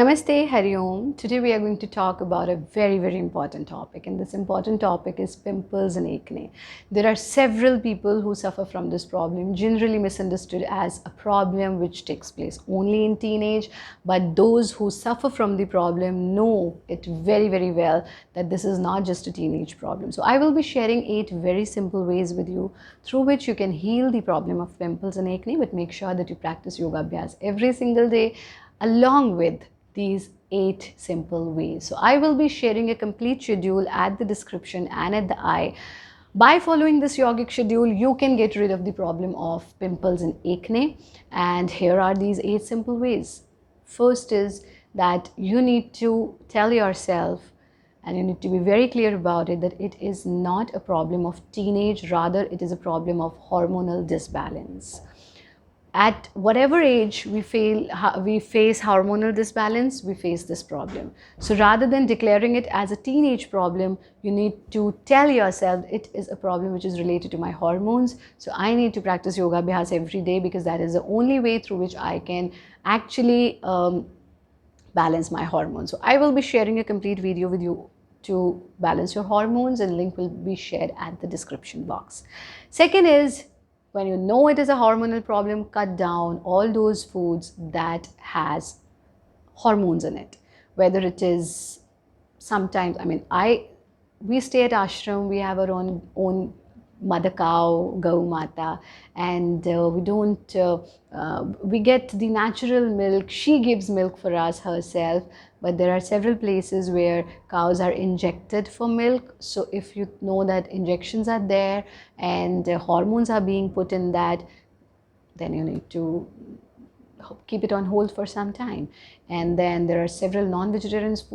Namaste, Hari Om. Today we are going to talk about a very important topic, and this important topic is pimples and acne. There are several people who suffer from this problem, generally misunderstood as a problem which takes place only in teenage, but those who suffer from the problem know it very well that this is not just a teenage problem. So I will be sharing 8 very simple ways with you through which you can heal the problem of pimples and acne, but make sure that you practice yoga abhyas every single day along with these 8 simple ways. So I will be sharing a complete schedule at the description and at the eye. By following this yogic schedule, you can get rid of the problem of pimples and acne. And here are these 8 simple ways. First is that you need to tell yourself, and you need to be very clear about it, that it is not a problem of teenage, rather it is a problem of hormonal disbalance. At whatever age we face hormonal disbalance, we face this problem. So rather than declaring it as a teenage problem, you need to tell yourself it is a problem which is related to my hormones. So I need to practice yoga abhyas every day because that is the only way through which I can actually balance my hormones. So I will be sharing a complete video with you to balance your hormones, and link will be shared at the description box. Second is, when you know it is a hormonal problem, cut down all those foods that has hormones in it. Whether it is sometimes, we stay at ashram, we have our own mother cow, Gau Mata, and we get the natural milk. She gives milk for us herself, but there are several places where cows are injected for milk. So if you know that injections are there and hormones are being put in that, then you need to keep it on hold for some time. And then there are several non-vegetarians.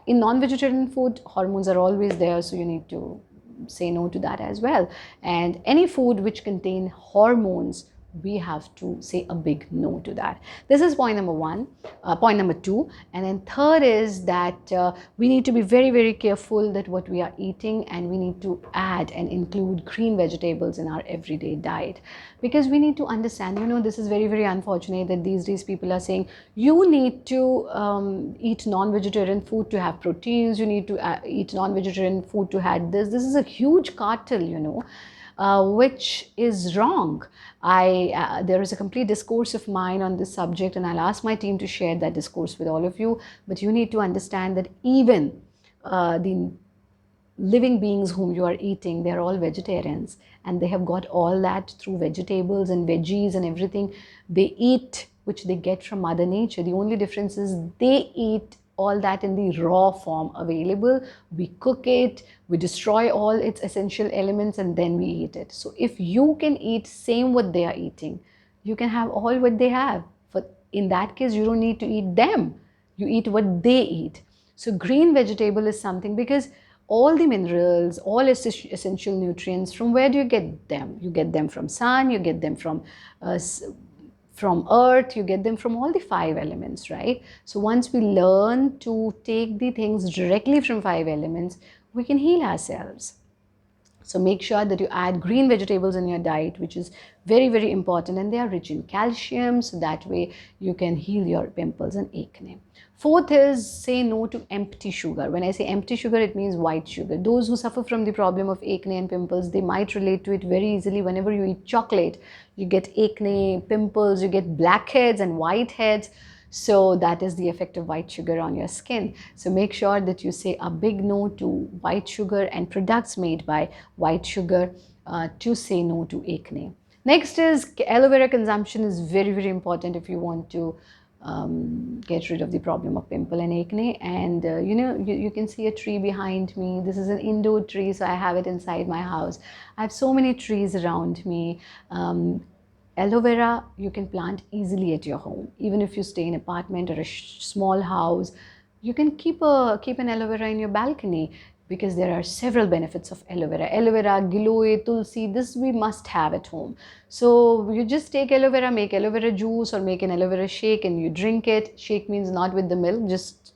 In non-vegetarian food, hormones are always there, so you need to say no to that as well. And any food which contain hormones, we have to say a big no to that. This is point number 1. Point number 2, and then third is that we need to be very careful that what we are eating, and we need to add and include green vegetables in our everyday diet, because we need to understand, this is very unfortunate that these days people are saying you need to eat non-vegetarian food to have proteins, you need to eat non-vegetarian food to have this. This is a huge cartel, which is wrong. There is a complete discourse of mine on this subject, and I'll ask my team to share that discourse with all of you. But you need to understand that even the living beings whom you are eating, they're all vegetarians, and they have got all that through vegetables and veggies and everything they eat, which they get from Mother Nature. The only difference is they eat all that in the raw form available. We cook it, we destroy all its essential elements, and then we eat it. So if you can eat same what they are eating, you can have all what they have. In that case, you don't need to eat them. You eat what they eat. So green vegetable is something, because all the minerals, all essential nutrients, from where do you get them? You get them from sun, you get them from earth, you get them from all the 5 elements, right? So once we learn to take the things directly from 5 elements, we can heal ourselves. So make sure that you add green vegetables in your diet, which is very important, and they are rich in calcium, so that way you can heal your pimples and acne. Fourth is, say no to empty sugar. When I say empty sugar, it means white sugar. Those who suffer from the problem of acne and pimples, they might relate to it very easily. Whenever you eat chocolate, you get acne, pimples, you get blackheads and whiteheads. So that is the effect of white sugar on your skin. So make sure that you say a big no to white sugar and products made by white sugar to say no to acne. Next is, aloe vera consumption is very important if you want to get rid of the problem of pimple and acne. And you can see a tree behind me. This is an indoor tree, so I have it inside my house. I have so many trees around me. Aloe vera you can plant easily at your home. Even if you stay in an apartment or a small house, you can keep an aloe vera in your balcony, because there are several benefits of aloe vera. Aloe vera, giloy, tulsi, this we must have at home. So you just take aloe vera, make aloe vera juice, or make an aloe vera shake and you drink it. Shake means not with the milk, just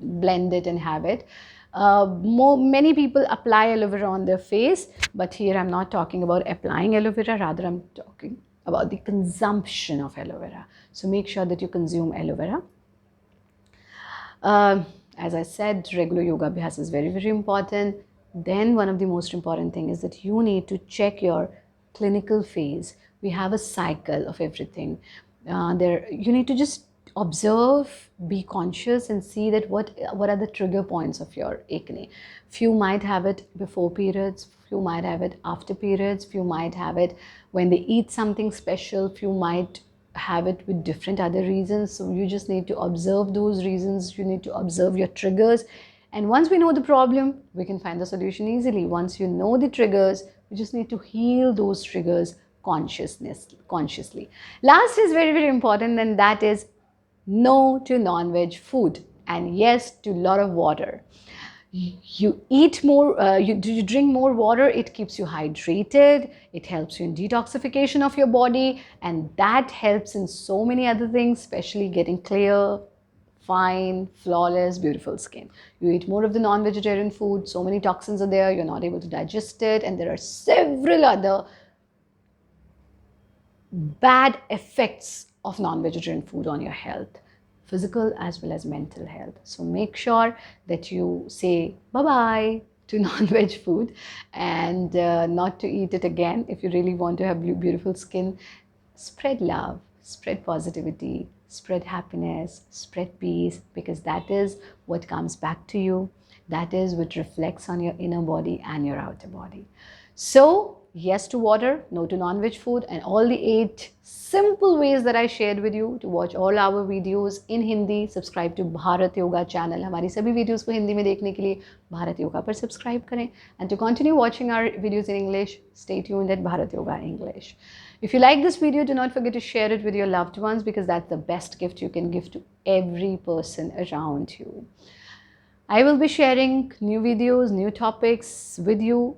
blend it and have it. Many people apply aloe vera on their face, but here I'm not talking about applying aloe vera, rather I'm talking about the consumption of aloe vera. So make sure that you consume aloe vera. Um, as I said, regular yoga abhyas is very, very important. Then one of the most important thing is that you need to check your clinical phase. We have a cycle of everything. There, you need to just observe, be conscious, and see that what are the trigger points of your acne. Few might have it before periods, few might have it after periods, few might have it when they eat something special, few might have it with different other reasons. So you just need to observe those reasons, you need to observe your triggers, and once we know the problem, we can find the solution easily. Once you know the triggers, we just need to heal those triggers consciously. Last is very, very important, and that is no to non-veg food and yes to a lot of water. You eat more, you drink more water, it keeps you hydrated, it helps you in detoxification of your body, and that helps in so many other things, especially getting clear, fine, flawless, beautiful skin. You eat more of the non-vegetarian food, so many toxins are there, you're not able to digest it, and there are several other bad effects of non-vegetarian food on your health, physical as well as mental health. So make sure that you say bye-bye to non-veg food and not to eat it again. If you really want to have beautiful skin, spread love, spread positivity, spread happiness, spread peace, because that is what comes back to you. That is what reflects on your inner body and your outer body. So yes to water, no to non-veg food, and all the 8 simple ways that I shared with you to watch all our videos in Hindi. Subscribe to Bharat Yoga channel. हमारी सभी videos को हिंदी में देखने के लिए भारत योगा पर subscribe करें. And to continue watching our videos in English, stay tuned at Bharat Yoga English. If you like this video, do not forget to share it with your loved ones, because that's the best gift you can give to every person around you. I will be sharing new videos, new topics with you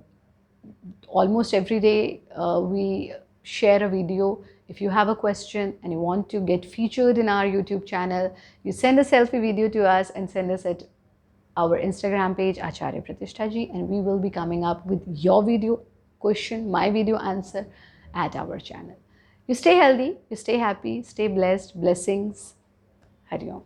almost every day. We share a video. If you have a question and you want to get featured in our YouTube channel, you send a selfie video to us and send us at our Instagram page, Acharya Pratishta ji, and we will be coming up with your video question, my video answer at our channel. You stay healthy, you stay happy, stay blessed. Blessings. Hari Om.